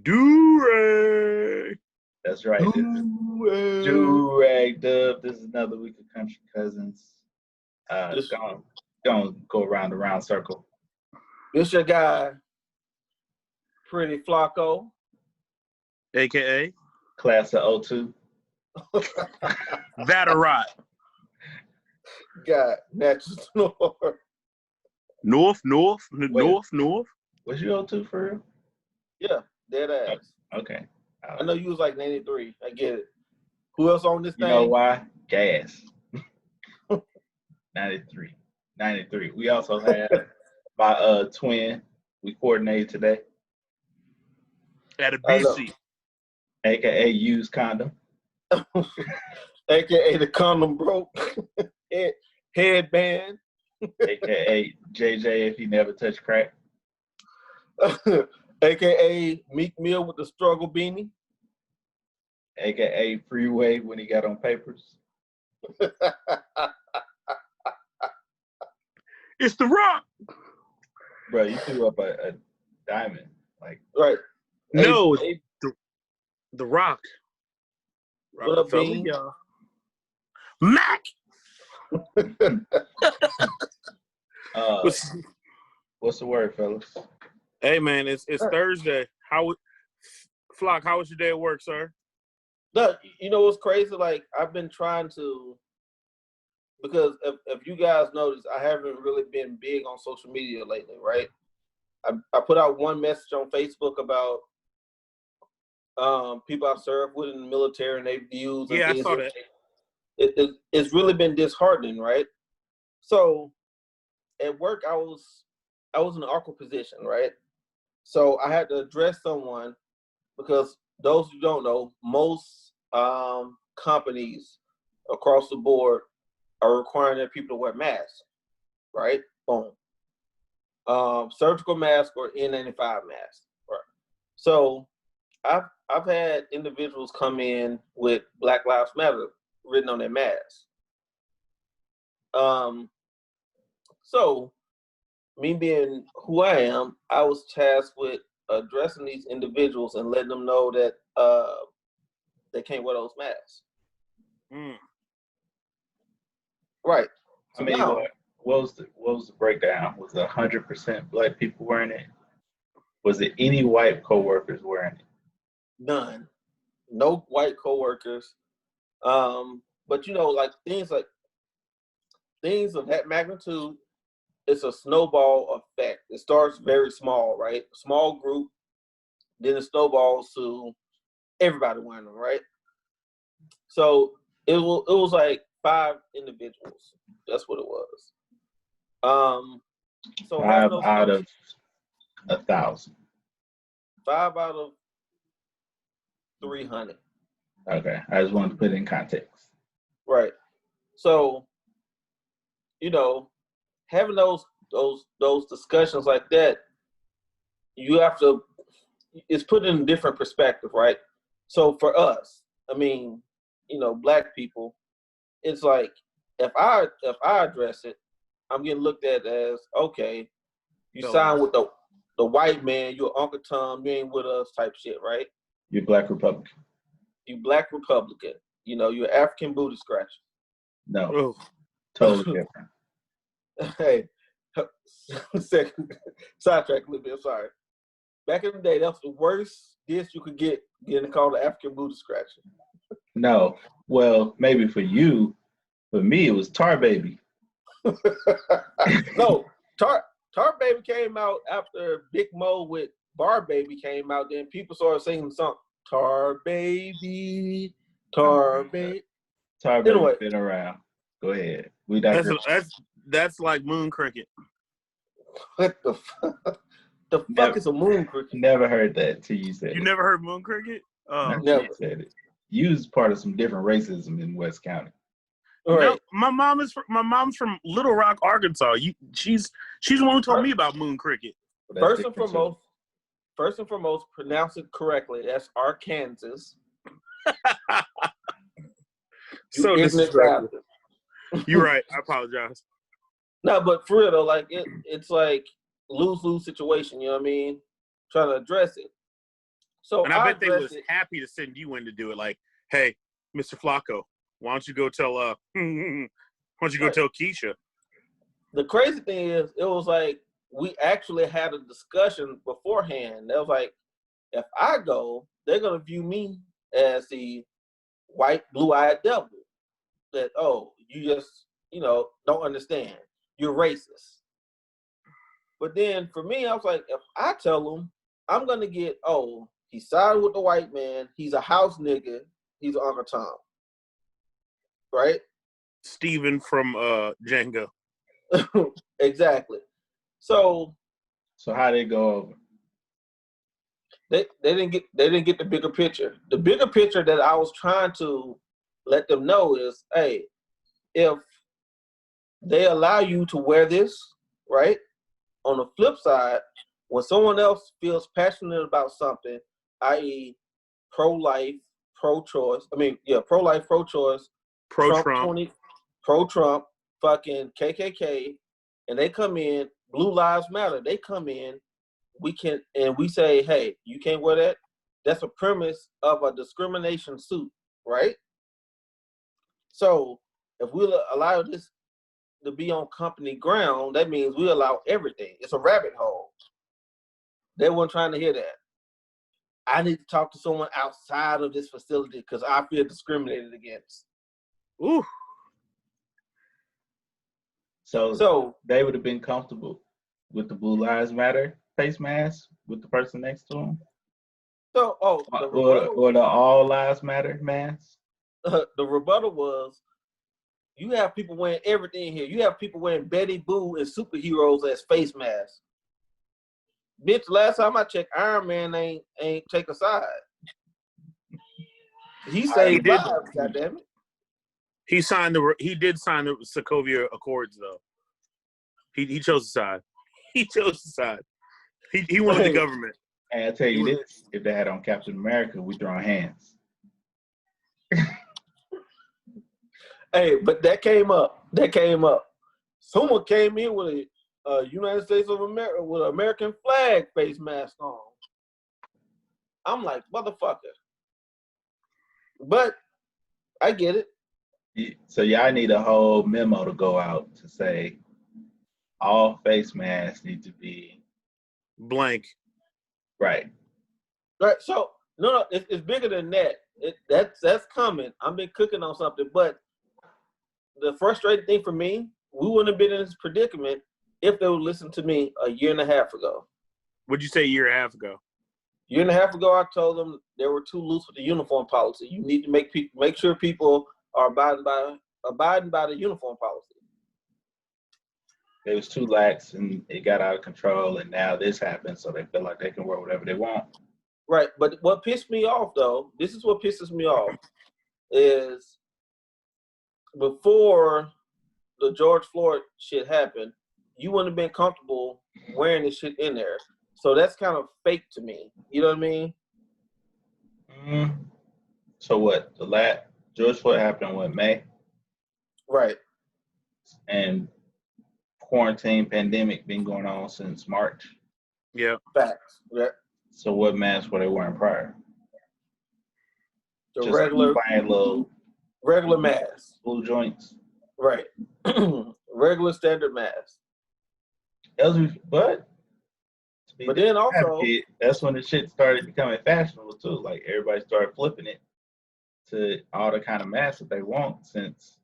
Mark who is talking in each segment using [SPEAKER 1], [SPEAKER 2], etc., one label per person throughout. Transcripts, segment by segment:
[SPEAKER 1] Do-rag.
[SPEAKER 2] That's right. Do-rag dub. This is another week of Country Cousins. Gonna go around the round circle.
[SPEAKER 3] This your guy, Pretty Flacco.
[SPEAKER 1] AKA?
[SPEAKER 2] Class of 02.
[SPEAKER 1] Vatarot.
[SPEAKER 3] Got Natchez
[SPEAKER 1] North.
[SPEAKER 2] Was you 02 for real?
[SPEAKER 3] Yeah, dead ass.
[SPEAKER 2] Okay.
[SPEAKER 3] I know you was like 93. I get it. Who else on this thing?
[SPEAKER 2] You know why? Gas. 93. We also have my twin. We coordinated today.
[SPEAKER 1] At a BC.
[SPEAKER 2] AKA used condom.
[SPEAKER 3] AKA the condom broke. Headband.
[SPEAKER 2] AKA JJ if he never touched crack.
[SPEAKER 3] AKA Meek Mill with the struggle beanie.
[SPEAKER 2] AKA Freeway when he got on papers.
[SPEAKER 1] It's The Rock.
[SPEAKER 2] Bro, you threw up a diamond. Like
[SPEAKER 3] right.
[SPEAKER 1] No, the Rock.
[SPEAKER 3] What up, Bean?
[SPEAKER 1] Mac.
[SPEAKER 2] What's the word, fellas?
[SPEAKER 1] Hey man, it's Thursday. Flock, how was your day at work, sir?
[SPEAKER 3] Look, you know what's crazy? Like I've been trying to, because if you guys notice, I haven't really been big on social media lately, right? I put out one message on Facebook about people I've served with in the military and their views.
[SPEAKER 1] Yeah, I saw that.
[SPEAKER 3] It's really been disheartening, right? So at work, I was in an awkward position, right? So I had to address someone because those who don't know, most companies across the board are requiring their people to wear masks, right? Boom. Surgical mask or N95 mask, right? So I've had individuals come in with Black Lives Matter written on their mask. So me being who I am, I was tasked with addressing these individuals and letting them know that they can't wear those masks. Right.
[SPEAKER 2] So what was the breakdown? Was it 100% black people wearing it? Was it any white coworkers wearing it?
[SPEAKER 3] None. No white coworkers. But you know, like things of that magnitude, it's a snowball effect. It starts very small, right? Small group, then it snowballs to everybody wearing them, right? So it was like 5 individuals. That's what it was. So
[SPEAKER 2] 5 out of 1,000.
[SPEAKER 3] 5 out of 300.
[SPEAKER 2] Okay, I just wanted to put it in context.
[SPEAKER 3] Right. So, you know, having those discussions like that, you have to. It's put in a different perspective, right? So for us, I mean, you know, black people, it's like if I address it, I'm getting looked at as okay. You sign with the white man, you're Uncle Tom, you ain't with us type shit, right?
[SPEAKER 2] You're Black Republican.
[SPEAKER 3] You Black Republican. You know, you're African booty scratcher.
[SPEAKER 2] No. Totally different.
[SPEAKER 3] Hey, second sidetrack a little bit, I'm sorry. Back in the day, that's the worst diss you could get, getting called an African booty scratcher.
[SPEAKER 2] No. Well, maybe for you. For me, it was Tar Baby.
[SPEAKER 3] No, Tar Baby came out after Big Mo with Bar Baby came out. Then people started singing the song, Tar Baby, Tar Baby.
[SPEAKER 2] Tar Baby's been around. Go ahead.
[SPEAKER 1] That's like Moon Cricket.
[SPEAKER 3] What the fuck? The fuck is a moon cricket?
[SPEAKER 2] Never heard that till you said it.
[SPEAKER 1] You never heard Moon Cricket?
[SPEAKER 3] Never
[SPEAKER 2] said it. You was part of some different racism in West County.
[SPEAKER 3] All right.
[SPEAKER 1] No, my mom's from Little Rock, Arkansas. She's the one who told me about Moon Cricket.
[SPEAKER 3] First and foremost, pronounce it correctly. That's Arkansas.
[SPEAKER 1] So disrespectful. You're right. I apologize.
[SPEAKER 3] No, but for real though, like it's like lose-lose situation. You know what I mean? Trying to address it. So
[SPEAKER 1] And I bet they
[SPEAKER 3] addressed
[SPEAKER 1] was
[SPEAKER 3] it.
[SPEAKER 1] happy to send you in to do it. Like, hey, Mr. Flacco, why don't you go tell why don't you go
[SPEAKER 3] Right.
[SPEAKER 1] tell Keisha?
[SPEAKER 3] The crazy thing is, it was like we actually had a discussion beforehand. That was like, if I go, they're gonna view me as the white, blue-eyed devil. That, oh, you just, don't understand. You're racist. But then for me, I was like, if I tell them, I'm gonna get, oh, he sided with the white man. He's a house nigga. He's Uncle Tom, right?
[SPEAKER 1] Steven from Django.
[SPEAKER 3] Exactly. So
[SPEAKER 2] how did it go over?
[SPEAKER 3] they didn't get the bigger picture. The bigger picture that I was trying to let them know is, hey, if they allow you to wear this, right? On the flip side, when someone else feels passionate about something, i.e., pro-life, pro-choice, pro-life, pro-choice,
[SPEAKER 1] Pro-Trump.
[SPEAKER 3] pro-Trump, fucking KKK, and they come in, Blue Lives Matter, they come in, we say, hey, you can't wear that. That's a premise of a discrimination suit, right? So if we allow this to be on company ground, that means we allow everything. It's a rabbit hole. They weren't trying to hear that. I need to talk to someone outside of this facility because I feel discriminated against.
[SPEAKER 1] Ooh.
[SPEAKER 2] So they would have been comfortable with the Blue Lives Matter face mask with the person next to them?
[SPEAKER 3] So,
[SPEAKER 2] or the All Lives Matter mask?
[SPEAKER 3] The rebuttal was, you have people wearing everything here. You have people wearing Betty Boo and superheroes as face masks. Bitch, last time I checked, Iron Man ain't take a side. He saved lives, goddammit.
[SPEAKER 1] He did sign the Sokovia Accords though. He chose the side. He chose the side. He wanted the government.
[SPEAKER 2] And I tell you this, if they had on Captain America, we throwing hands.
[SPEAKER 3] Hey, but that came up. Someone came in with a United States of America with an American flag face mask on. I'm like, motherfucker. But I get it.
[SPEAKER 2] So y'all need a whole memo to go out to say all face masks need to be
[SPEAKER 1] blank.
[SPEAKER 2] Right.
[SPEAKER 3] So no, it's bigger than that. That's coming. I've been cooking on something, but the frustrating thing for me, we wouldn't have been in this predicament if they would listen to me a year and a half ago.
[SPEAKER 1] What'd you say a year and a half ago?
[SPEAKER 3] A year and a half ago, I told them they were too loose with the uniform policy. You need to make sure people are abiding by the uniform policy.
[SPEAKER 2] It was too lax and it got out of control, and now this happened, so they feel like they can wear whatever they want.
[SPEAKER 3] Right, but what pissed me off, though, this is what pisses me off, is before the George Floyd shit happened, you wouldn't have been comfortable wearing this shit in there. So that's kind of fake to me. You know what I mean?
[SPEAKER 2] So what? George Floyd happened in May?
[SPEAKER 3] Right.
[SPEAKER 2] And quarantine pandemic been going on since March.
[SPEAKER 1] Yeah.
[SPEAKER 3] Facts. Yeah.
[SPEAKER 2] So what masks were they wearing prior?
[SPEAKER 3] The
[SPEAKER 2] just regular
[SPEAKER 3] masks.
[SPEAKER 2] Blue joints.
[SPEAKER 3] Right. Regular standard masks.
[SPEAKER 2] But
[SPEAKER 3] then also,
[SPEAKER 2] that's when the shit started becoming fashionable too. Like everybody started flipping it to all the kind of masks that they want, since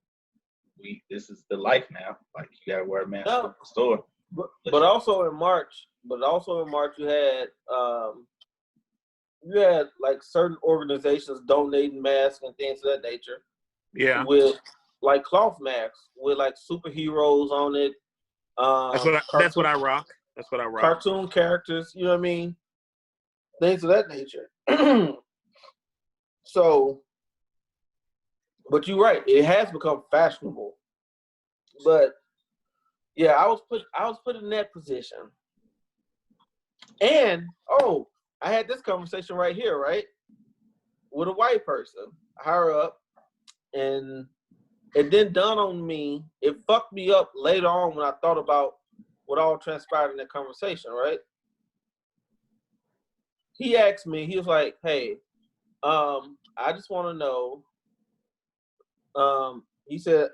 [SPEAKER 2] this is the life now. Like you gotta wear a mask at the store.
[SPEAKER 3] But also in March you had like certain organizations donating masks and things of that nature.
[SPEAKER 1] Yeah.
[SPEAKER 3] With like cloth masks with like superheroes on it.
[SPEAKER 1] That's what I rock.
[SPEAKER 3] Cartoon characters, you know what I mean? Things of that nature. So, but you're right, it has become fashionable. But yeah, I was put in that position. And I had this conversation right here, right? With a white person, higher up, and it didn't dawn on me. It fucked me up later on when I thought about what all transpired in that conversation, right? he asked me, he was like, hey, I just want to know, he said,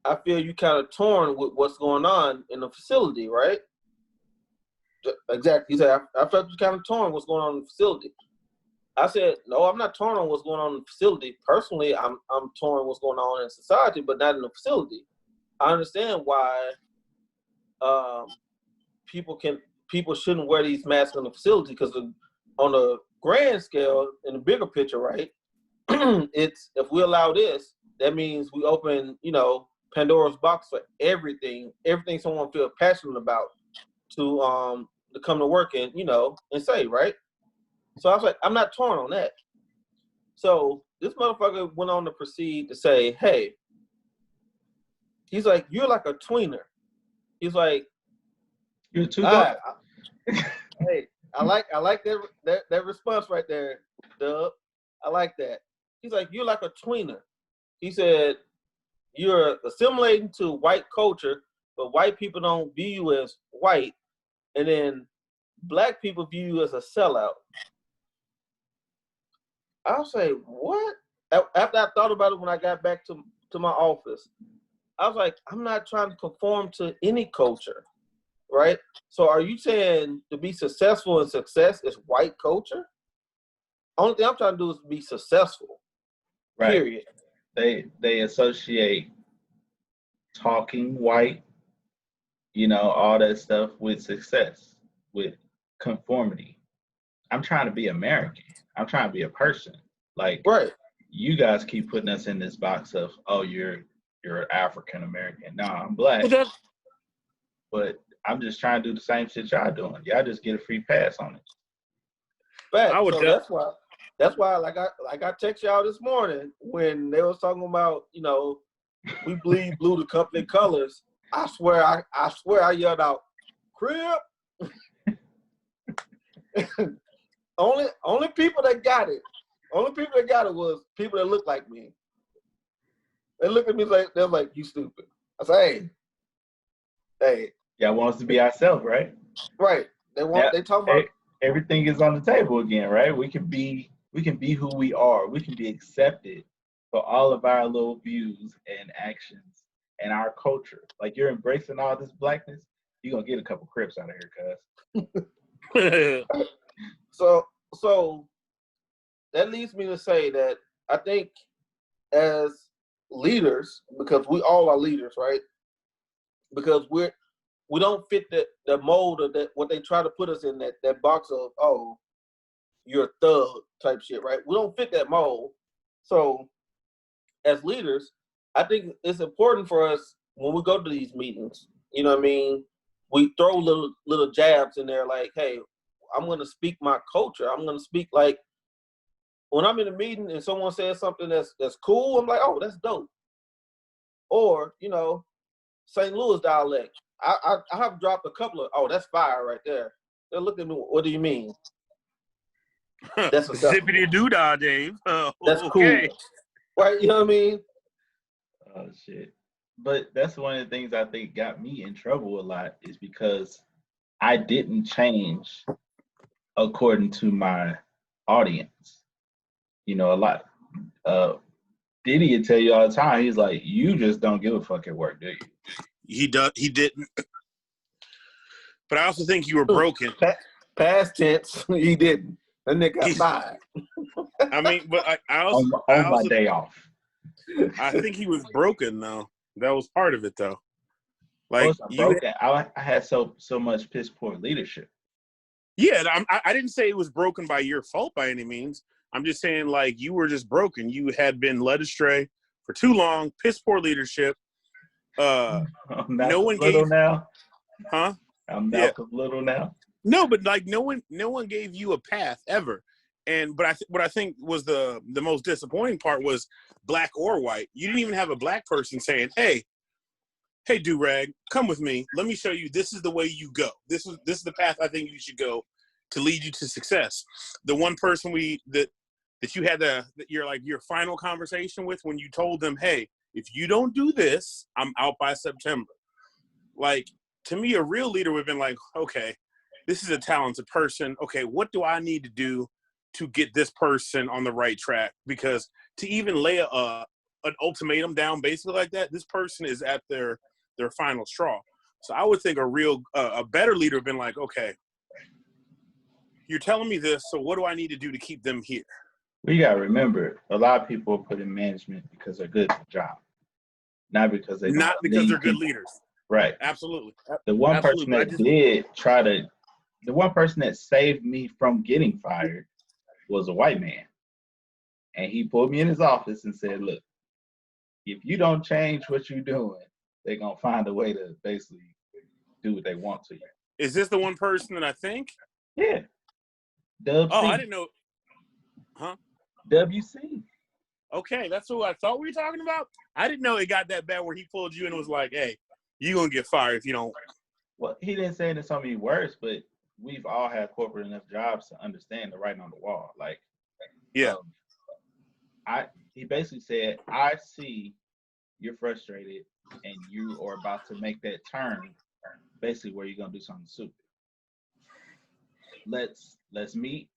[SPEAKER 3] I feel you kind of torn with what's going on in the facility, right? Exactly. He said, I felt you kind of torn what's going on in the facility. I said, no, I'm not torn on what's going on in the facility. Personally, I'm torn what's going on in society, but not in the facility. I understand why people shouldn't wear these masks in the facility, because on a grand scale, in the bigger picture, right? It's, if we allow this, that means we open, Pandora's box for everything someone feels passionate about to come to work and and say, right? So I was like, I'm not torn on that. So this motherfucker went on to proceed to say, hey, he's like, you're like a tweener. He's like,
[SPEAKER 2] You're too
[SPEAKER 3] hey, I like that response right there, Dub. I like that. He's like, you're like a tweener. He said, you're assimilating to white culture, but white people don't view you as white, and then black people view you as a sellout. I'll say, what? After I thought about it when I got back to my office, I was like, I'm not trying to conform to any culture, right? So are you saying to be successful and success is white culture? Only thing I'm trying to do is be successful,
[SPEAKER 2] Right.
[SPEAKER 3] period.
[SPEAKER 2] They associate talking white, all that stuff with success, with conformity. I'm trying to be American. I'm trying to be a person. Like,
[SPEAKER 3] right.
[SPEAKER 2] You guys keep putting us in this box of, oh, you're African American. No, I'm black. But I'm just trying to do the same shit y'all doing. Y'all just get a free pass on it.
[SPEAKER 3] But so that's why like I text y'all this morning when they was talking about, we bleed blue the company colors. I swear I yelled out, crib. Only people that got it was people that look like me. They look at me like, they're like, you stupid. I say, hey.
[SPEAKER 2] Y'all want us to be ourselves, right?
[SPEAKER 3] Right. They talk about
[SPEAKER 2] everything is on the table again, right? We can be who we are. We can be accepted for all of our little views and actions and our culture. Like, you're embracing all this blackness, you're gonna get a couple Crips out of here, cuz.
[SPEAKER 3] So that leads me to say that I think as leaders, because we all are leaders, right? Because we don't fit the mold of that, what they try to put us in, that box of, oh, you're a thug type shit, right? We don't fit that mold. So as leaders, I think it's important for us when we go to these meetings, you know what I mean? We throw little jabs in there like, hey, I'm going to speak my culture. I'm going to speak like, when I'm in a meeting and someone says something that's cool, I'm like, oh, that's dope. Or, St. Louis dialect. I have dropped a couple of, oh, that's fire right there. They're looking at me, what do you mean?
[SPEAKER 1] That's zippity doodah, Dave.
[SPEAKER 3] That's okay. Cool. Right, you know what I mean?
[SPEAKER 2] Oh, shit. But that's one of the things I think got me in trouble a lot, is because I didn't change according to my audience. A lot. Diddy would tell you all the time, he's like, you just don't give a fuck at work, do you?
[SPEAKER 1] He didn't. But I also think you were broken.
[SPEAKER 3] Past tense, he didn't. That nigga got fired.
[SPEAKER 1] I mean, but I also
[SPEAKER 2] on my day off.
[SPEAKER 1] I think he was broken though. That was part of it though.
[SPEAKER 2] Like, broken. I had so much piss poor leadership.
[SPEAKER 1] Yeah, I didn't say it was broken by your fault by any means. I'm just saying, like, you were just broken. You had been led astray for too long. Piss poor leadership. No one gave.
[SPEAKER 2] Now.
[SPEAKER 1] Huh?
[SPEAKER 2] I'm Malcolm Little now.
[SPEAKER 1] No, but like no one gave you a path ever. And but what I think was the most disappointing part was black or white. You didn't even have a black person saying, "Hey, Durag, come with me. Let me show you. This is the way you go. This is the path I think you should go to lead you to success." The one person that you had your final conversation with, when you told them, "Hey, if you don't do this, I'm out by September." Like, to me, a real leader would have been like, "Okay, this is a talented person. Okay, what do I need to do to get this person on the right track? Because to even lay an ultimatum down basically like that, this person is at their final straw. So I would think a better leader would have been like, okay, you're telling me this, so what do I need to do to keep them here?
[SPEAKER 2] We got to remember, a lot of people put in management because they're good at the job, not because they're
[SPEAKER 1] good leaders.
[SPEAKER 2] Right.
[SPEAKER 1] Absolutely.
[SPEAKER 2] The one person that the one person that saved me from getting fired was a white man. And he pulled me in his office and said, look, if you don't change what you're doing, they're going to find a way to basically do what they want to you.
[SPEAKER 1] Is this the one person that I think?
[SPEAKER 2] Yeah. WC.
[SPEAKER 1] Oh, I didn't know. Huh?
[SPEAKER 2] WC.
[SPEAKER 1] Okay, that's who I thought we were talking about. I didn't know it got that bad where he pulled you and was like, hey, you're going to get fired if you don't.
[SPEAKER 2] Well, he didn't say it in so many words, but we've all had corporate enough jobs to understand the writing on the wall. Like,
[SPEAKER 1] yeah.
[SPEAKER 2] He basically said, I see you're frustrated and you are about to make that turn, basically where you're going to do something stupid. Let's meet.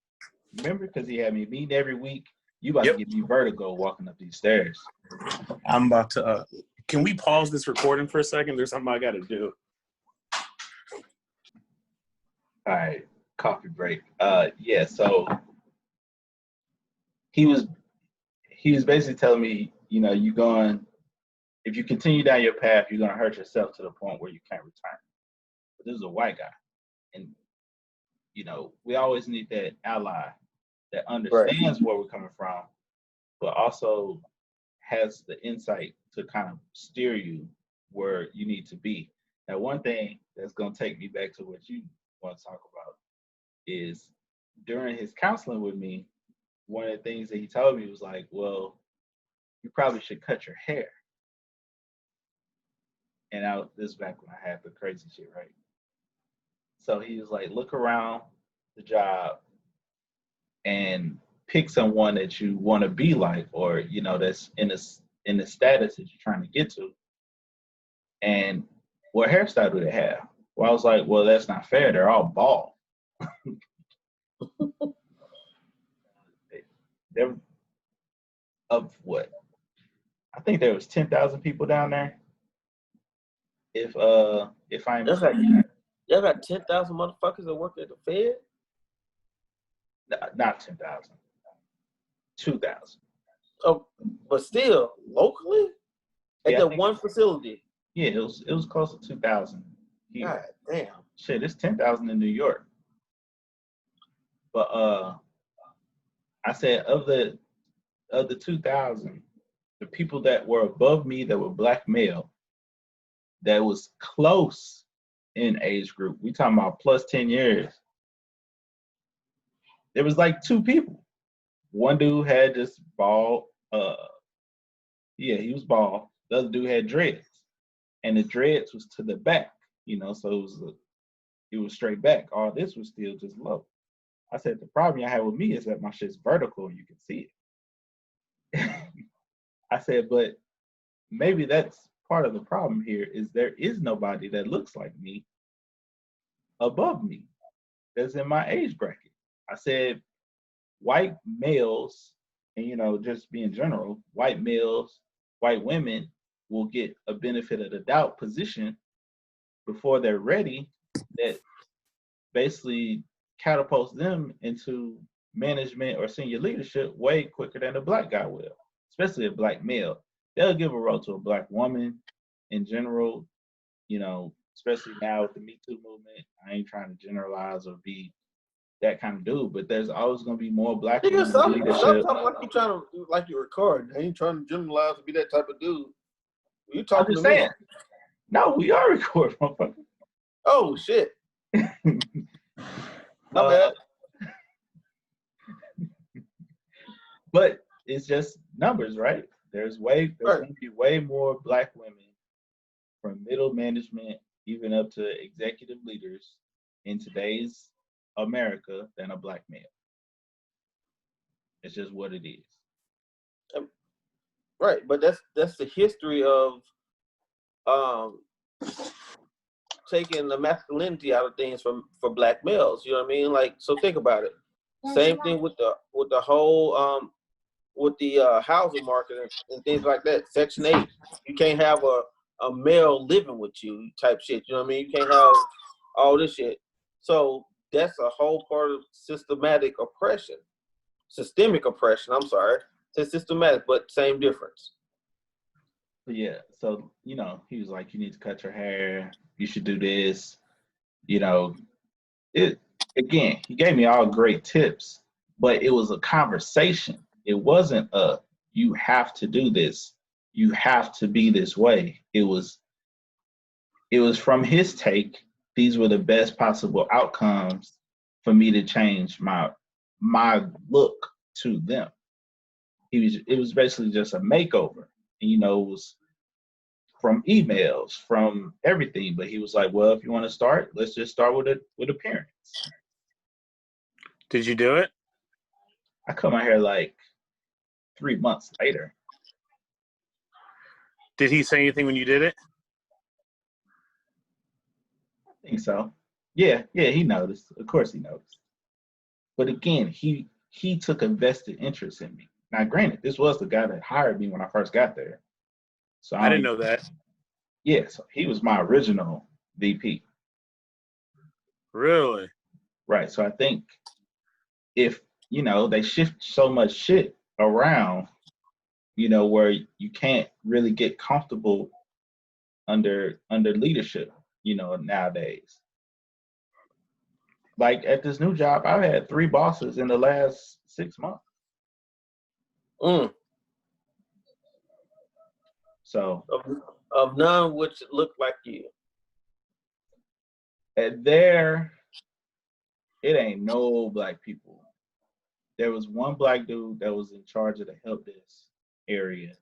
[SPEAKER 2] Remember, because he had me meeting every week. You about to give me vertigo walking up these stairs.
[SPEAKER 1] I'm about to. Can we pause this recording for a second? There's something I got to do.
[SPEAKER 2] All right, coffee break. Yeah. So he was basically telling me, if you continue down your path, you're gonna hurt yourself to the point where you can't return. But this is a white guy, and we always need that ally that understands where we're coming from, but also has the insight to kind of steer you where you need to be. Now, one thing that's going to take me back to what you want to talk about is during his counseling with me, one of the things that he told me was like, well, you probably should cut your hair. And this is back when I had the crazy shit, right? So he was like, look around the job and pick someone that you want to be like, or that's in the status that you're trying to get to. And what hairstyle do they have? Well, I was like, well, that's not fair. They're all bald. They're of what? I think there was 10,000 people down there. If I'm
[SPEAKER 3] y'all got 10,000 motherfuckers that work at the Fed?
[SPEAKER 2] Not 10,000. 2,000.
[SPEAKER 3] Oh, but still, locally? At that one facility?
[SPEAKER 2] Yeah, it was close to 2,000.
[SPEAKER 3] God damn.
[SPEAKER 2] Shit, it's 10,000 in New York. But I said of the 2,000, the people that were above me that were black male, that was close in age group. We talking about plus 10 years. There was like 2 people. One dude had just bald. He was bald. The other dude had dreads, and the dreads was to the back. So it was straight back. All this was still just low. I said the problem I have with me is that my shit's vertical and you can see it. I said, but maybe that's part of the problem here is there is nobody that looks like me above me that's in my age bracket. I said white males, and just being general, white males, white women will get a benefit of the doubt position before they're ready that basically catapults them into management or senior leadership way quicker than a black guy will, especially a black male. They'll give a role to a black woman in general, especially now with the Me Too movement. I ain't trying to generalize or be that kind of dude, but there's always going to be more black women in leadership.
[SPEAKER 3] Stop talking like you trying to do like you record. I ain't trying to generalize to be that type of dude. You talking to me?
[SPEAKER 2] No, we are recording, motherfucker.
[SPEAKER 3] Oh shit. My bad.
[SPEAKER 2] But it's just numbers, right? There's going to be way more black women from middle management, even up to executive leaders in today's America than a black male. It's just what it is.
[SPEAKER 3] Right, but that's the history of taking the masculinity out of things for black males. You know what I mean? Like, so think about it. Same thing with the whole with the housing market and things like that. Section 8, you can't have a male living with you type shit. You know what I mean? You can't have all this shit. So that's a whole part of systemic oppression. I'm sorry. It's systematic, but same difference.
[SPEAKER 2] Yeah. So, he was like, you need to cut your hair. You should do this. It again, he gave me all great tips, but it was a conversation. It wasn't you have to do this. You have to be this way. It was from his take. These were the best possible outcomes for me to change my look to them. It was basically just a makeover. And, it was from emails, from everything. But he was like, well, if you want to start, let's just start with appearance.
[SPEAKER 1] Did you do it?
[SPEAKER 2] I cut my hair like 3 months later.
[SPEAKER 1] Did he say anything when you did it?
[SPEAKER 2] I think so. Yeah, he noticed. Of course he noticed. But again, he took a vested interest in me. Now, granted, this was the guy that hired me when I first got there. So
[SPEAKER 1] I didn't know that.
[SPEAKER 2] Yeah, so he was my original VP.
[SPEAKER 1] Really?
[SPEAKER 2] Right. So I think if, they shift so much shit around, where you can't really get comfortable under leadership, nowadays. Like at this new job, I've had 3 bosses in the last 6 months. So
[SPEAKER 3] of none which look like you.
[SPEAKER 2] At there, it ain't no black people. There was one black dude that was in charge of the help desk area,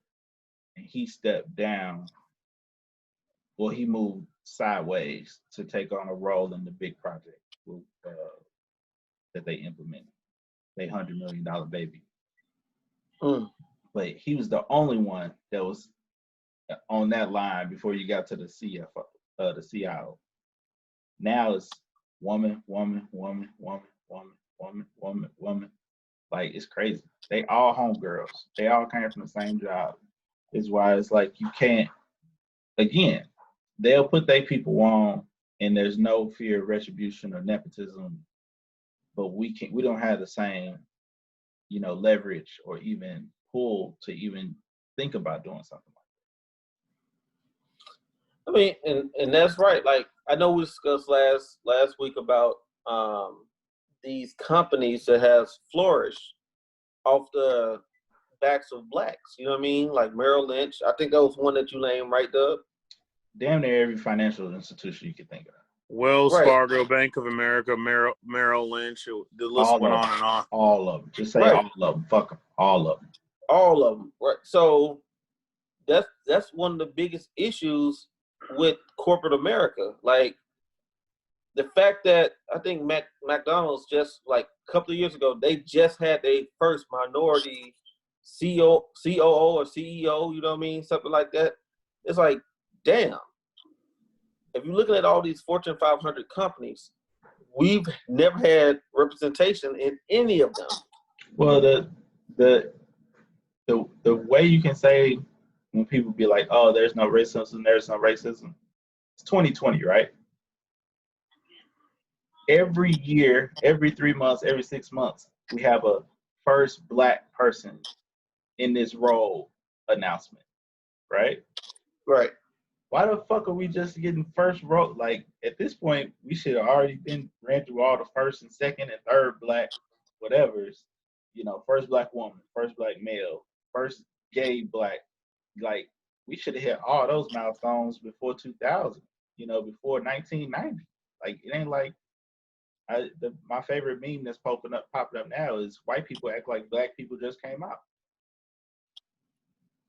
[SPEAKER 2] and he stepped down. Well, he moved sideways to take on a role in the big project that they implemented. They $100 million baby. But he was the only one that was on that line before you got to the CFO, the CIO. Now it's woman. Like, it's crazy. They all homegirls. They all came from the same job. It's why it's like you can't, again, they'll put their people on and there's no fear of retribution or nepotism, but we don't have the same, leverage or even pull to even think about doing something like
[SPEAKER 3] that. I mean, and that's right. Like, I know we discussed last week about these companies that has flourished off the backs of blacks. You know what I mean? Like Merrill Lynch. I think that was one that you named, right, Doug?
[SPEAKER 2] Damn near every financial institution you can think of.
[SPEAKER 1] Wells Fargo, Bank of America, Merrill Lynch. The list went on and on.
[SPEAKER 2] All of them. Just say all of them. Fuck them. All of them.
[SPEAKER 3] All of them. Right. So that's one of the biggest issues with corporate America. Like, the fact that I think McDonald's just like a couple of years ago, they just had their first minority COO or CEO, you know what I mean? Something like that. It's like, damn. If you're looking at all these Fortune 500 companies, we've never had representation in any of them.
[SPEAKER 2] Well, the way you can say when people be like, oh, there's no racism, it's 2020, right? Every year, every 3 months, every 6 months, we have a first black person in this role announcement, right?
[SPEAKER 3] Right.
[SPEAKER 2] Why the fuck are we just getting first role? Like, at this point, we should have already ran through all the first and second and third black whatevers. First black woman, first black male, first gay black. Like, we should have hit all those milestones before 2000, before 1990. Like, it ain't like, my favorite meme that's popping up now is white people act like black people just came out.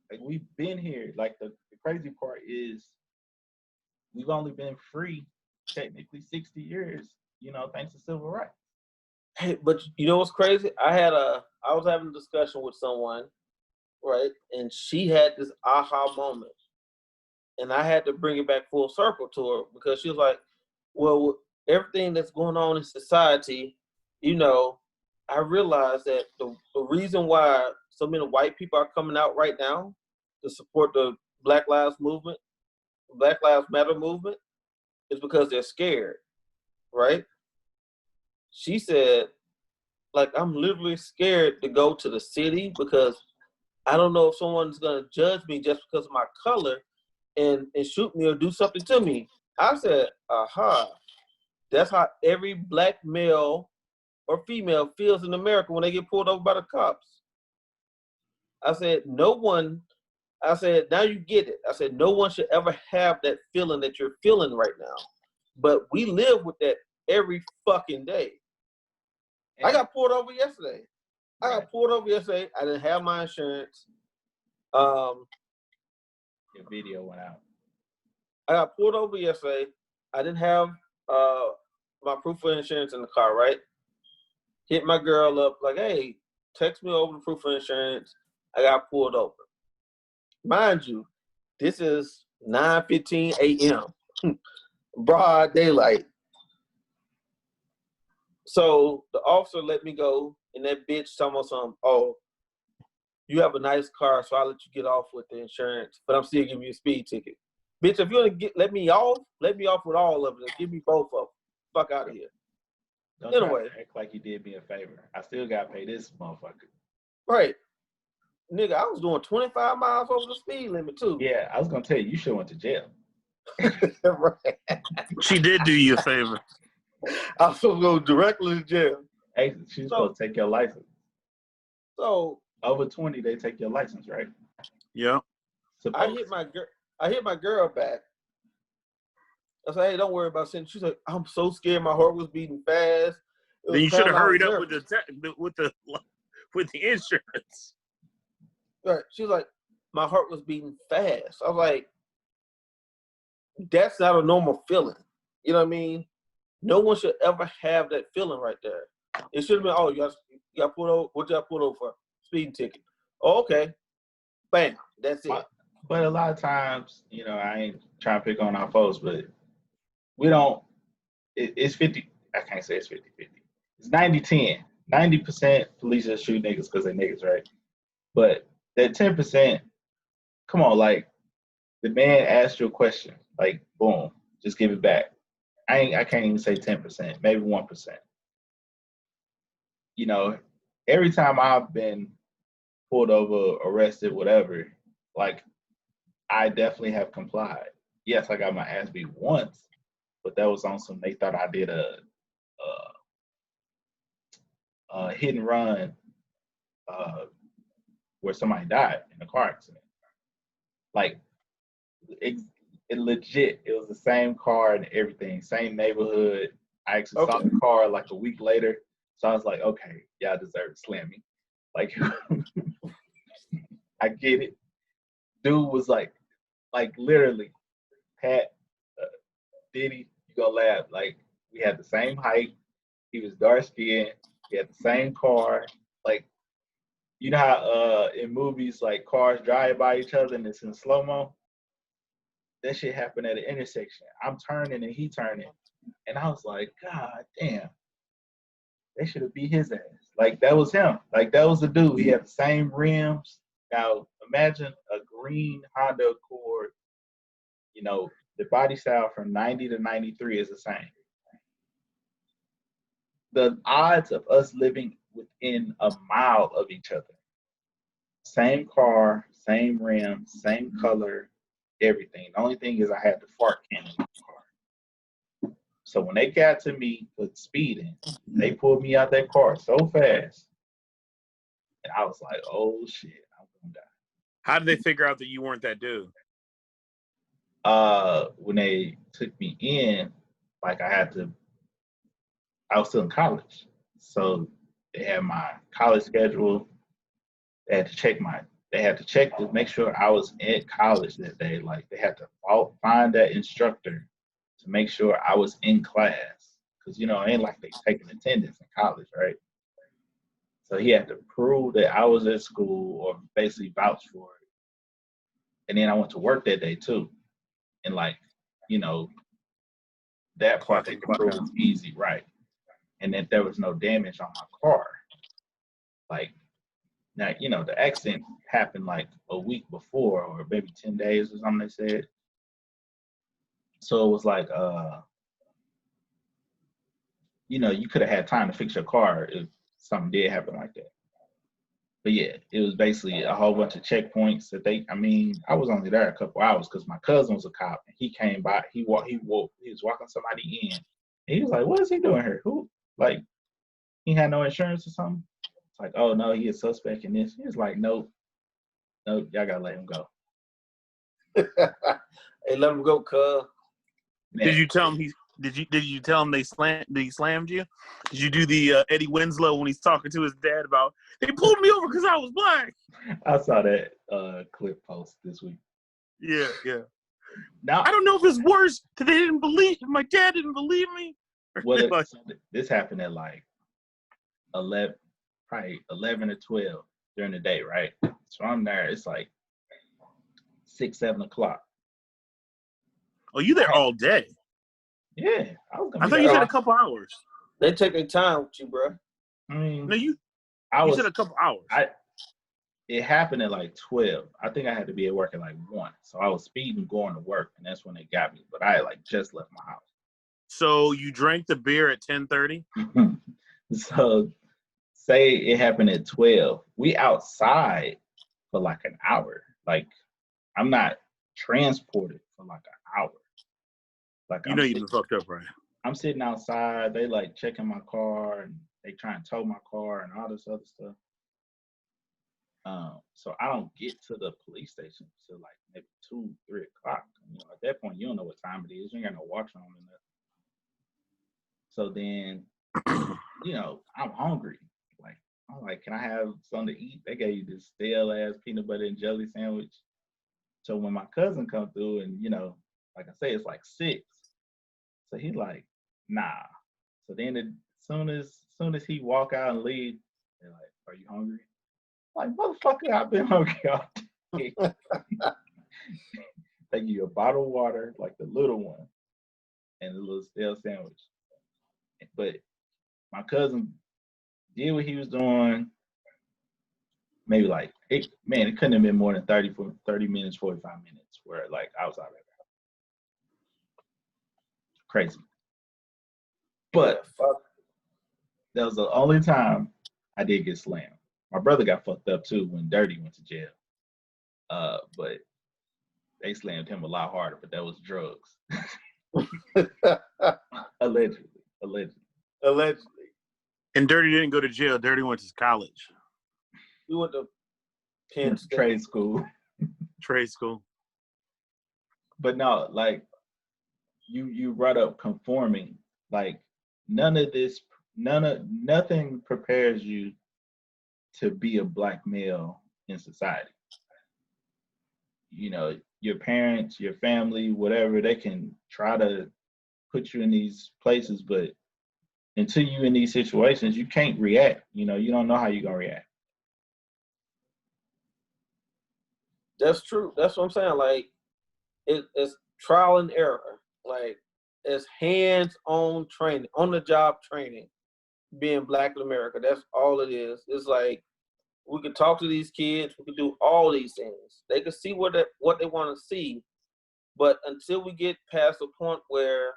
[SPEAKER 2] Like, we've been here. Like, the crazy part is we've only been free technically 60 years, thanks to civil rights.
[SPEAKER 3] Hey, but you know what's crazy? I was having a discussion with someone, right? And she had this aha moment. And I had to bring it back full circle to her because she was like, well, everything that's going on in society, you know, I realized that the reason why so many white people are coming out right now to support the Black Lives movement, Black Lives Matter movement, is because they're scared, right? She said, like, I'm literally scared to go to the city because I don't know if someone's going to judge me just because of my color and shoot me or do something to me. I said, aha, that's how every black male or female feels in America when they get pulled over by the cops. I said, now you get it. I said, no one should ever have that feeling that you're feeling right now. But we live with that every fucking day. I got pulled over yesterday. I didn't have my insurance.
[SPEAKER 2] Your video went out.
[SPEAKER 3] I got pulled over yesterday. I didn't have my proof of insurance in the car, right? Hit my girl up, like, hey, text me over the proof of insurance. I got pulled over. Mind you, this is 9:15 a.m. broad daylight. So the officer let me go, and that bitch told me something, oh, you have a nice car, so I'll let you get off with the insurance, but I'm still giving you a speed ticket. Bitch, if you want to let me off with all of it. Give me both of them. Fuck out of here.
[SPEAKER 2] Don't
[SPEAKER 3] anyway,
[SPEAKER 2] act like you did me a favor. I still got to pay this motherfucker.
[SPEAKER 3] Right. Nigga, I was doing 25 miles over the speed limit, too.
[SPEAKER 2] Yeah, I was going to tell you, you should have went to jail.
[SPEAKER 3] Right.
[SPEAKER 1] She did do you a favor.
[SPEAKER 3] I was supposed to go directly to jail.
[SPEAKER 2] Hey, she's supposed to take your license.
[SPEAKER 3] So
[SPEAKER 2] over 20, they take your license, right?
[SPEAKER 1] Yeah.
[SPEAKER 3] I hit my girl back. I said, hey, don't worry about sitting. She's like, I'm so scared. My heart was beating fast.
[SPEAKER 1] Then you should have hurried up with the insurance.
[SPEAKER 3] Right. She was like, my heart was beating fast. I was like, that's not a normal feeling. You know what I mean? No one should ever have that feeling right there. It should have been, oh, you got pulled over. What you got pulled over for? Speeding ticket. Oh, okay. Bam. That's it.
[SPEAKER 2] But a lot of times, you know, I ain't trying to pick on our folks, but we don't, it's 50, I can't say it's 50-50. It's 90-10. 90% police just shoot niggas because they're niggas, right? But that 10%, come on, like, the man asked you a question, like, boom, just give it back. I can't even say 10%, maybe 1%. You know, every time I've been pulled over, arrested, whatever, like, I definitely have complied. Yes, I got my ass beat once, but that was on some, they thought I did a hit and run where somebody died in a car accident. Like, it legit, it was the same car and everything, same neighborhood. I actually saw the car like a week later, so I was like, okay, y'all deserve to slam me. Like, I get it. Dude was like literally, Pat, Diddy, you gonna laugh. Like, we had the same height. He was dark skinned. He had the same car. Like, you know how in movies, like, cars drive by each other and it's in slow-mo? That shit happened at an intersection. I'm turning and he turning. And I was like, God damn. They should have beat his ass. Like, that was him. Like, that was the dude. He had the same rims. Now, imagine a green Honda Accord. You know, the body style from 90 to 93 is the same. The odds of us living within a mile of each other. Same car, same rims, same color, everything. The only thing is I had the fart can in my car. So when they got to me for speeding, they pulled me out that car so fast. And I was like, oh shit, I'm gonna die.
[SPEAKER 1] How did they figure out that you weren't that dude?
[SPEAKER 2] When they took me in, like, I was still in college. So they had my college schedule. They had to check to make sure I was at college that day. Like, they had to find that instructor to make sure I was in class. Because, you know, it ain't like they taking attendance in college, right? So he had to prove that I was at school or basically vouch for it. And then I went to work that day too. and like, you know, that part they could prove was easy, right? And that there was no damage on my car. Like, now, you know, the accident happened like a week before, or maybe 10 days or something, they said. So it was like, you know, you could have had time to fix your car if something did happen like that. But yeah, it was basically a whole bunch of checkpoints that I was only there a couple hours because my cousin was a cop and he came by, he was walking somebody in. And he was like, what is he doing here? Who, like, he had no insurance or something? It's like, oh no, he is suspect in this. He was like, nope, y'all gotta let him go.
[SPEAKER 3] Hey, let him go, cuz.
[SPEAKER 1] Did you tell him Did you tell him he slammed you? Did you do the Eddie Winslow when he's talking to his dad about they pulled me over because I was black?
[SPEAKER 2] I saw that clip post this week.
[SPEAKER 1] Yeah.
[SPEAKER 2] Now
[SPEAKER 1] I don't know if it's worse that they didn't believe my dad didn't believe me.
[SPEAKER 2] Well, this happened at like 11 or 12 during the day, right? So I'm there. It's like 6, 7 o'clock.
[SPEAKER 1] Oh, you there all day?
[SPEAKER 2] Yeah,
[SPEAKER 1] I thought you said a couple hours.
[SPEAKER 3] They take their time with you, bro.
[SPEAKER 2] I mean,
[SPEAKER 1] No, you said a couple hours.
[SPEAKER 2] It happened at like 12. I think I had to be at work at like 1. So I was speeding going to work, and that's when they got me. But I had like just left my house.
[SPEAKER 1] So you drank the beer at 10:30?
[SPEAKER 2] So say it happened at 12. We outside for like an hour. Like, I'm not transported for like an hour. Like,
[SPEAKER 1] you know you've been fucked up, right?
[SPEAKER 2] I'm sitting outside. They like checking my car and they try and tow my car and all this other stuff. So I don't get to the police station till like maybe 2, 3 o'clock. You know, at that point, you don't know what time it is. You ain't got no watch on and that. So then, you know, I'm hungry. Like, I'm like, can I have something to eat? They gave you this stale ass peanut butter and jelly sandwich. So when my cousin come through and, you know, like I say, it's like 6. So he like, nah. So then as soon as he walk out and leave, they're like, are you hungry? I'm like, motherfucker, I've been hungry all day. They give you a bottle of water, like the little one, and a little stale sandwich. But my cousin did what he was doing. Maybe like, it couldn't have been more than 30 minutes, 45 minutes where like I was out of there. Crazy. But that was the only time I did get slammed. My brother got fucked up too when Dirty went to jail. But they slammed him a lot harder, but that was drugs. Allegedly.
[SPEAKER 1] And Dirty didn't go to jail. Dirty went to college.
[SPEAKER 3] We went to Penn State.
[SPEAKER 2] Trade school. But no, like you brought up conforming. Like nothing prepares you to be a black male in society. You know, your parents, your family, whatever, they can try to put you in these places, but until you're in these situations, you can't react. You know, you don't know how you're going to react.
[SPEAKER 3] That's true. That's what I'm saying. Like, it's trial and error. Like, it's hands-on training, on-the-job training, being black in America. That's all it is. It's like, we could talk to these kids. We could do all these things. They could see what they want to see. But until we get past the point where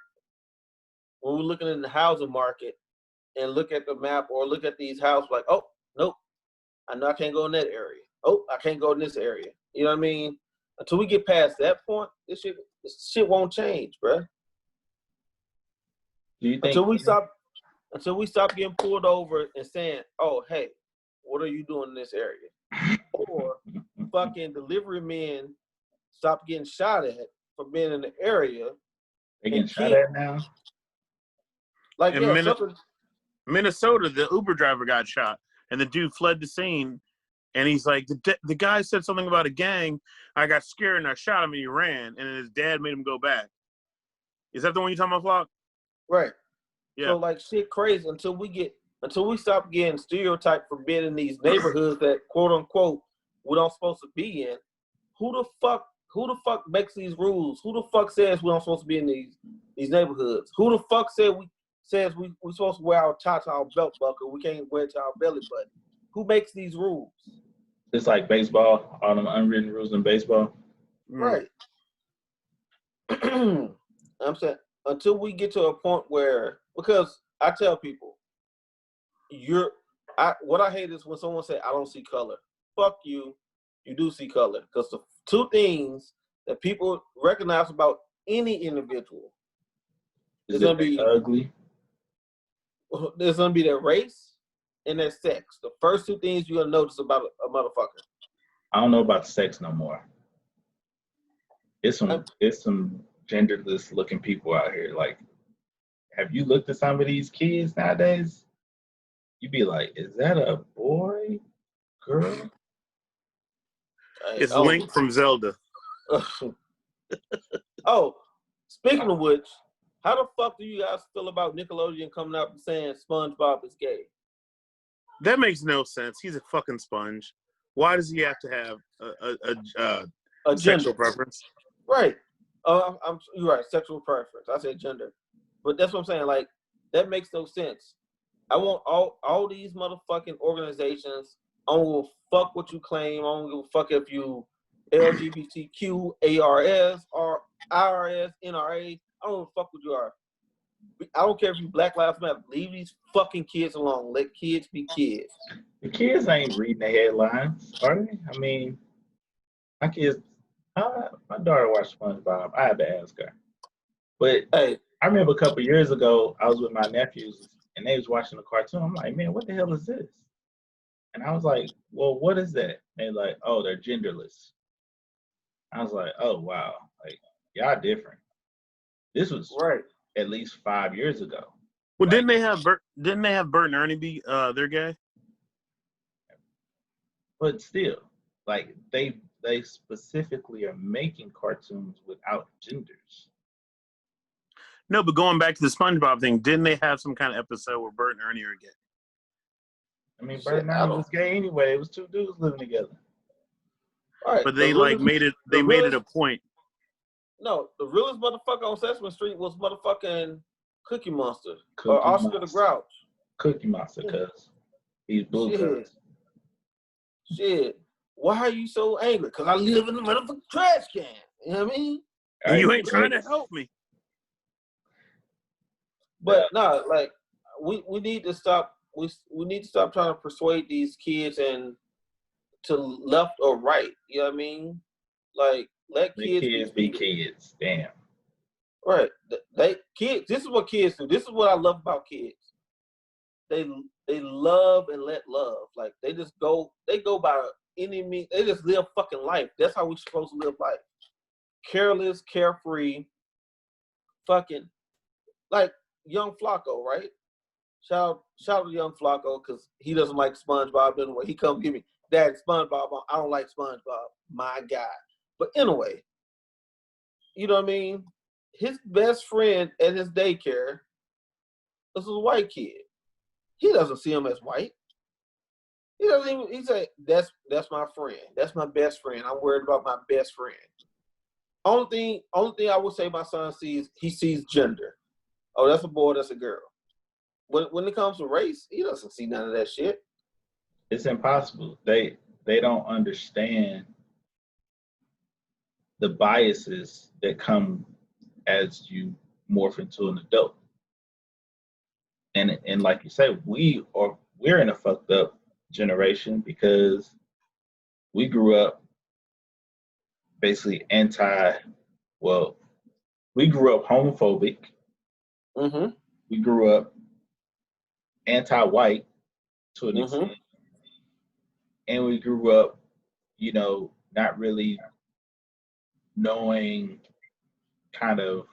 [SPEAKER 3] when we're looking in the housing market and look at the map or look at these houses, like, oh, nope, I know I can't go in that area. Oh, I can't go in this area. You know what I mean? Until we get past that point, this shit won't change, bro.
[SPEAKER 2] Do you think
[SPEAKER 3] until we stop getting pulled over and saying, oh, hey, what are you doing in this area? Or fucking delivery men stop getting shot at for being in the area.
[SPEAKER 2] They getting shot at now?
[SPEAKER 3] Like,
[SPEAKER 1] in Minnesota, the Uber driver got shot, and the dude fled the scene, and he's like, the guy said something about a gang. I got scared, and I shot him, and he ran, and then his dad made him go back. Is that the one you talking about, Flock?
[SPEAKER 3] Right.
[SPEAKER 1] Yeah.
[SPEAKER 3] So, like, shit crazy until we stop getting stereotyped for being in these neighborhoods that, quote unquote, we don't supposed to be in. Who who the fuck makes these rules? Who the fuck says we're not supposed to be in these neighborhoods? Who the fuck says we're supposed to wear our our belt buckle? We can't wear it to our belly button. Who makes these rules?
[SPEAKER 2] It's like baseball, all them unwritten rules in baseball.
[SPEAKER 3] Right. I'm saying until we get to a point where, because I tell people, what I hate is when someone say I don't see color. Fuck you. You do see color, because the two things that people recognize about any individual is gonna be
[SPEAKER 2] ugly.
[SPEAKER 3] There's gonna be their race and their sex. The first two things you're gonna notice about a motherfucker.
[SPEAKER 2] I don't know about sex no more. It's some genderless looking people out here. Like, have you looked at some of these kids nowadays? You'd be like, is that a boy, girl?
[SPEAKER 1] It's Link from Zelda.
[SPEAKER 3] Oh, speaking of which, how the fuck do you guys feel about Nickelodeon coming out and saying SpongeBob is gay? That
[SPEAKER 1] makes no sense. He's a fucking sponge. Why does he have to have a sexual preference?
[SPEAKER 3] Right. You're right. Sexual preference. I said gender, but that's what I'm saying. Like, that makes no sense. I want all these motherfucking organizations. I don't give a fuck what you claim. I don't give a fuck if you LGBTQ, ARS, or IRS, NRA. I don't give a fuck what you are. I don't care if you Black Lives Matter. Leave these fucking kids alone. Let kids be kids.
[SPEAKER 2] The kids ain't reading the headlines, are they? I mean, my kids, my daughter watched SpongeBob. I had to ask her. But
[SPEAKER 3] hey,
[SPEAKER 2] I remember a couple years ago, I was with my nephews, and they was watching a cartoon. I'm like, man, what the hell is this? And I was like, well, what is that? They're like, oh, they're genderless. I was like, oh, wow. Like, y'all different. This was
[SPEAKER 3] right
[SPEAKER 2] at least 5 years ago.
[SPEAKER 1] Well, like, didn't they have Bert and Ernie be they're gay?
[SPEAKER 2] But still, like, they specifically are making cartoons without genders.
[SPEAKER 1] No, but going back to the SpongeBob thing, didn't they have some kind of episode where Bert and Ernie are gay?
[SPEAKER 2] I mean, Bert and Ernie was gay anyway. It was two dudes living together.
[SPEAKER 3] Right.
[SPEAKER 1] But they made it a point.
[SPEAKER 3] No, the realest motherfucker on Sesame Street was motherfucking Cookie Monster or Oscar the Grouch.
[SPEAKER 2] Cookie Monster, cuz he's blue cuz.
[SPEAKER 3] Shit. Why are you so angry? Because I live in the motherfucking trash can. You know what I mean?
[SPEAKER 1] And you ain't trying to help me.
[SPEAKER 3] But no, like we need to stop. We need to stop trying to persuade these kids and to left or right. You know what I mean? Like, let kids
[SPEAKER 2] be kids. Damn.
[SPEAKER 3] Right. Kids. This is what kids do. This is what I love about kids. They love and let love. Like, they go by any means. They just live fucking life. That's how we're supposed to live life. Careless, carefree, fucking like young Flacco, right? Shout out to young Flacco, because he doesn't like SpongeBob anyway. He come give me, Dad, SpongeBob. I don't like SpongeBob. My God. But anyway, you know what I mean? His best friend at his daycare is a white kid. He doesn't see him as white. He doesn't even, he say, that's my friend. That's my best friend. I'm worried about my best friend. Only thing I would say my son sees, he sees gender. Oh, that's a boy, that's a girl. When it comes to race, he doesn't see none of that shit.
[SPEAKER 2] It's impossible. They don't understand the biases that come as you morph into an adult. And like you said, we're in a fucked up generation because we grew up basically we grew up homophobic.
[SPEAKER 3] Mm-hmm.
[SPEAKER 2] We grew up anti-white to an extent. And we grew up, not really knowing kind of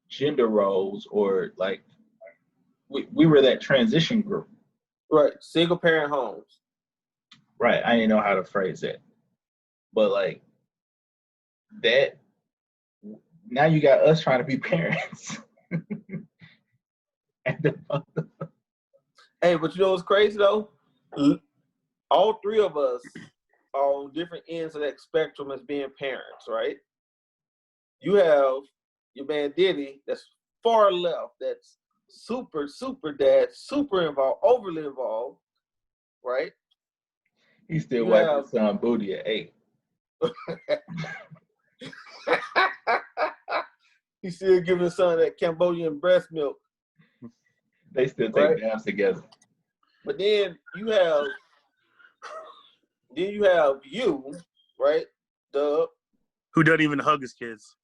[SPEAKER 2] gender roles, or like we were that transition group.
[SPEAKER 3] Right. Single parent homes.
[SPEAKER 2] Right. I didn't know how to phrase that. But like that, now you got us trying to be parents.
[SPEAKER 3] Hey, but you know what's crazy though? All three of us on different ends of that spectrum as being parents, right? You have your man Diddy, that's far left, that's super dad, super involved, overly involved, right?
[SPEAKER 2] He still wiping his son booty at 8.
[SPEAKER 3] He's still giving his son that Cambodian breast milk.
[SPEAKER 2] They still take baths together.
[SPEAKER 3] But then you have you, right? Dub.
[SPEAKER 1] Who doesn't even hug his kids.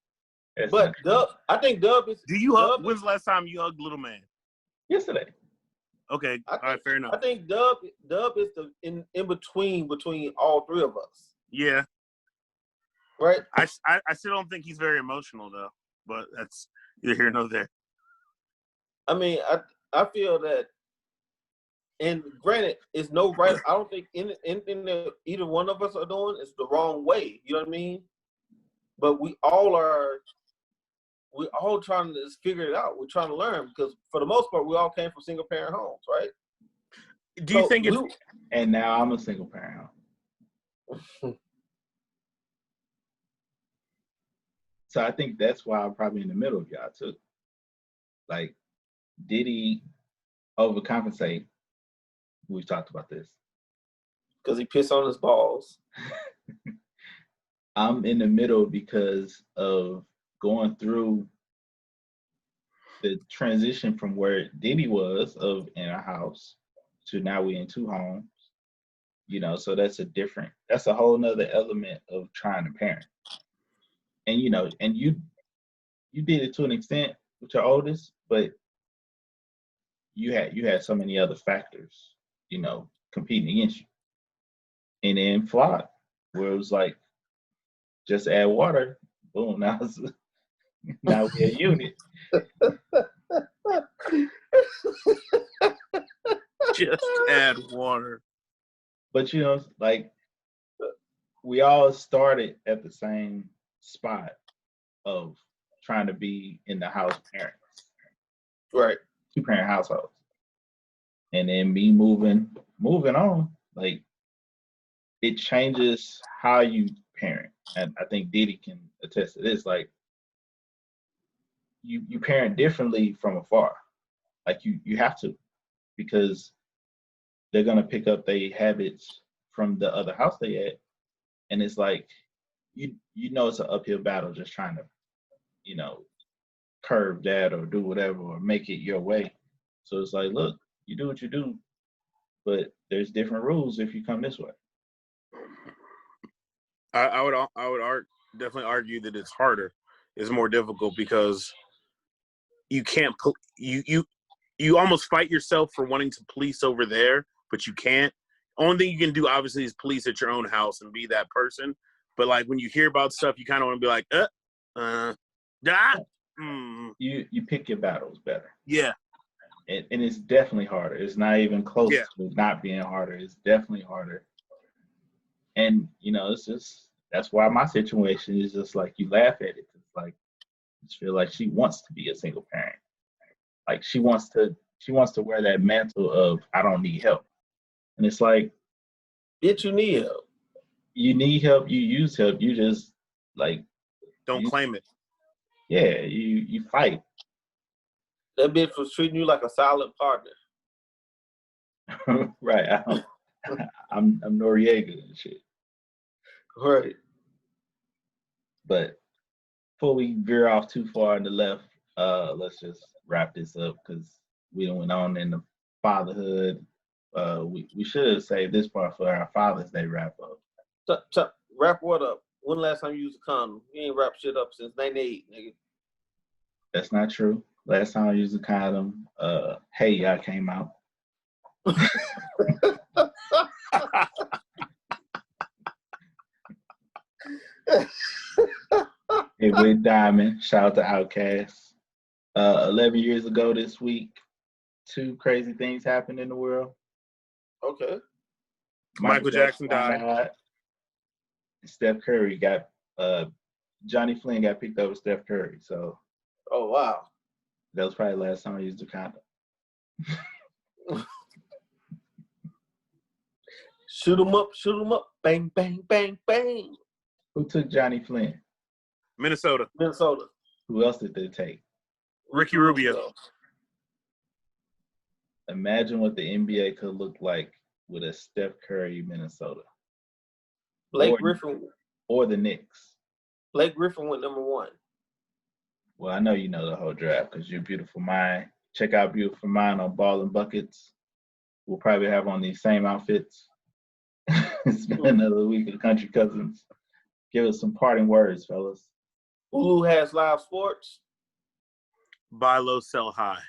[SPEAKER 3] But Dub, I think Dub is.
[SPEAKER 1] Do you hug? When's the last time you hugged little man?
[SPEAKER 2] Yesterday.
[SPEAKER 1] Okay, all right, fair enough.
[SPEAKER 3] I think Dub is the in between all three of us.
[SPEAKER 1] Yeah.
[SPEAKER 3] Right.
[SPEAKER 1] I still don't think he's very emotional though, but that's neither here nor there.
[SPEAKER 3] I mean, I feel that, and granted, it's no right. I don't think anything that either one of us are doing is the wrong way. You know what I mean? But we're all trying to just figure it out. We're trying to learn because for the most part, we all came from single parent homes, right?
[SPEAKER 1] Do you think it's...
[SPEAKER 2] And now I'm a single parent home. So I think that's why I'm probably in the middle of y'all too. Like, did he overcompensate? We've talked about this.
[SPEAKER 3] Because he pissed on his balls.
[SPEAKER 2] I'm in the middle because of going through the transition from where Diddy was of in a house to now we in 2 homes. You know, so that's a whole nother element of trying to parent. And you know, and you did it to an extent with your oldest, but you had so many other factors, you know, competing against you. And then Flock, where it was like, just add water, boom, now we're a unit.
[SPEAKER 1] Just add water.
[SPEAKER 2] But you know, like, we all started at the same spot of trying to be in the house parents.
[SPEAKER 3] Right.
[SPEAKER 2] 2-parent households. And then me moving on, like, it changes how you parent. And I think Diddy can attest to this. Like, you parent differently from afar. Like, you have to, because they're gonna pick up their habits from the other house they at. And it's like, you know it's an uphill battle just trying to, you know, curb that or do whatever or make it your way. So it's like, look, you do what you do, but there's different rules if you come this way.
[SPEAKER 1] I would definitely argue that it's harder. It's more difficult because you can't you almost fight yourself for wanting to police over there, but you can't. Only thing you can do obviously is police at your own house and be that person. But like when you hear about stuff, you kind of want to be like,
[SPEAKER 2] You pick your battles better.
[SPEAKER 1] Yeah.
[SPEAKER 2] And it's definitely harder. It's not even close to not being harder. It's definitely harder. And, you know, it's just, that's why my situation is just like, you laugh at it. It's like, I just feel like she wants to be a single parent. Like, she wants to wear that mantle of, I don't need help. And it's like,
[SPEAKER 3] bitch, you need help.
[SPEAKER 2] You need help, you use help, you just, like,
[SPEAKER 1] don't claim it.
[SPEAKER 2] Yeah, you fight.
[SPEAKER 3] That bitch was treating you like a silent partner.
[SPEAKER 2] Right. I'm Noriega and shit.
[SPEAKER 3] Right.
[SPEAKER 2] But before we veer off too far on the left, let's just wrap this up because we done went on in the fatherhood. We should have saved this part for our Father's Day wrap up.
[SPEAKER 3] Wrap what up? When last time you used a condom? You ain't wrapped shit up since 98, nigga.
[SPEAKER 2] That's not true. Last time I used a condom, Hey Ya came out. Hey, with Diamond, shout out to Outkast. 11 years ago this week, 2 crazy things happened in the world.
[SPEAKER 3] Okay.
[SPEAKER 1] Michael Jackson died.
[SPEAKER 2] Steph Curry got, Johnny Flynn got picked up with Steph Curry. So.
[SPEAKER 3] Oh, wow.
[SPEAKER 2] That was probably the last time I used a condom.
[SPEAKER 3] Shoot 'em up, bang, bang, bang, bang.
[SPEAKER 2] Who took Johnny Flynn?
[SPEAKER 1] Minnesota.
[SPEAKER 2] Who else did they take?
[SPEAKER 1] Ricky Rubio.
[SPEAKER 2] Imagine what the NBA could look like with a Steph Curry Minnesota.
[SPEAKER 3] Blake Griffin.
[SPEAKER 2] Or the Knicks.
[SPEAKER 3] Blake Griffin went number 1.
[SPEAKER 2] Well, I know you know the whole draft because you're Beautiful Mind. Check out Beautiful Mind on Ball and Buckets. We'll probably have on these same outfits. It's been another week of Country Cousins. Give us some parting words, fellas.
[SPEAKER 3] Hulu has live sports.
[SPEAKER 1] Buy low, sell high.